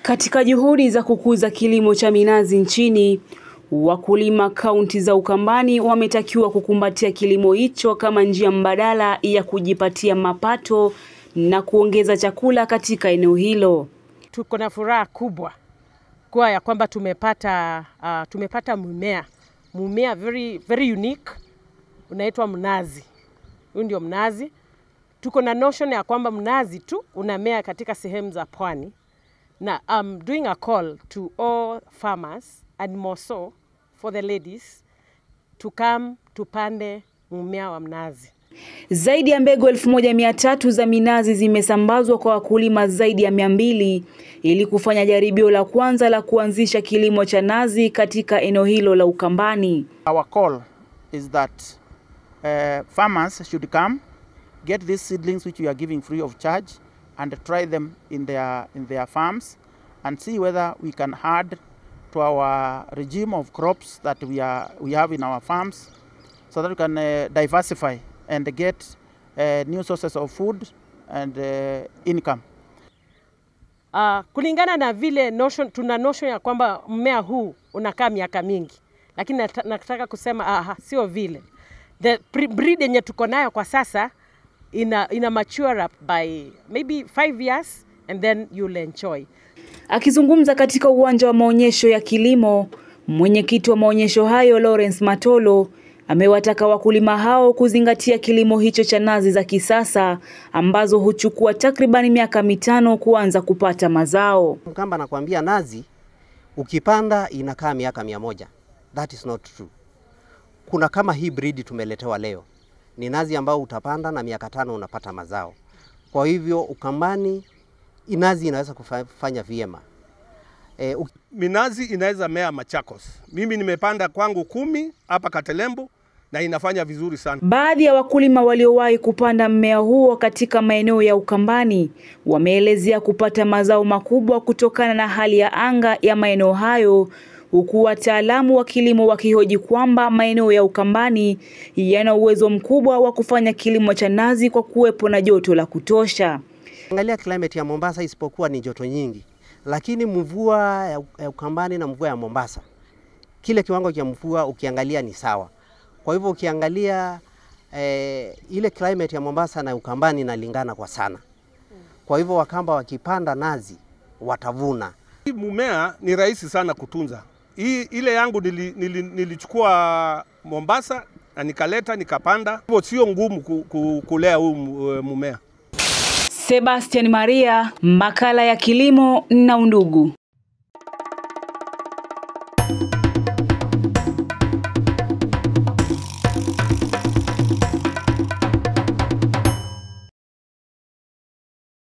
Katika juhudi za kukuza kilimo cha minazi nchini, wakulima kaunti za Ukambani wametakiwa kukumbatia kilimo hicho kama njia mbadala ya kujipatia mapato na kuongeza chakula katika eneo hilo. Tuko na furaha kubwa kwa ya kwamba tumepata mumea very unique, unaitwa mnazi. Huyu ndio mnazi. Tuko na notion ya kwamba mnazi tu unamea katika sehemu za pwani. Na I'm doing a call to all farmers and more so for the ladies to come tupande mmea wa mnazi. Zaidi ya mbegu 1300 za minazi zimesambazwa kwa wakulima zaidi ya 200 ili kufanya jaribio la kwanza la kuanzisha kilimo cha nazi katika eneo hilo la Ukambani. Our call is that farmers should come, get these seedlings which we are giving free of charge, and try them in their farms and see whether we can add to our regime of crops that we have in our farms, so that we can diversify and get new sources of food and income. Kulingana na vile tuna notion ya kwamba mmea huu unakaa miaka mingi, lakini nataka kusema sio vile. The breed yenye tuko nayo kwa sasa ina mature up by maybe 5 years and then you'll enjoy. Akizungumza katika uwanja wa maonyesho ya kilimo, mwenyekiti wa maonyesho hayo Lawrence Matolo amewataka wakulima hao kuzingatia kilimo hicho cha nazi za kisasa ambazo huchukua takriban miaka 5 kuanza kupata mazao. Mkamba anakuambia nazi ukipanda inakaa miaka 100. That is not true. Kuna kama hii breed tumeletewa leo. Ni nazi ambao utapanda na miaka 5 unapata mazao. Kwa hivyo Ukambani inazi inaweza kufanya vyema. Minazi inaweza mea Machakos. Mimi nimepanda kwangu 10 hapa Katelembo na inafanya vizuri sana. Baadhi ya wakulima waliowahi kupanda mmea huo katika maeneo ya Ukambani wameelezea kupata mazao makubwa kutokana na hali ya anga ya maeneo hayo, huku wataalamu wa kilimo wakihoji kwamba maeneo ya Ukambani yana uwezo mkubwa wa kufanya kilimo cha nazi kwa kuwepo na joto la kutosha. Angalia climate ya Mombasa isipokuwa ni joto nyingi, lakini mvua ya Ukambani na mvua ya Mombasa, kile kiwango cha mvua ukiangalia ni sawa. Kwa hivyo ukiangalia ile climate ya Mombasa na Ukambani inalingana kwa sana. Kwa hivyo Wakamba wakipanda nazi watavuna. Hii mmea ni rahisi sana kutunza. Ile yangu nilichukua Mombasa na nikaleta nikapanda. Hivyo sio ngumu kulea huu mmea. Sebastian Maria, makala ya kilimo na undugu.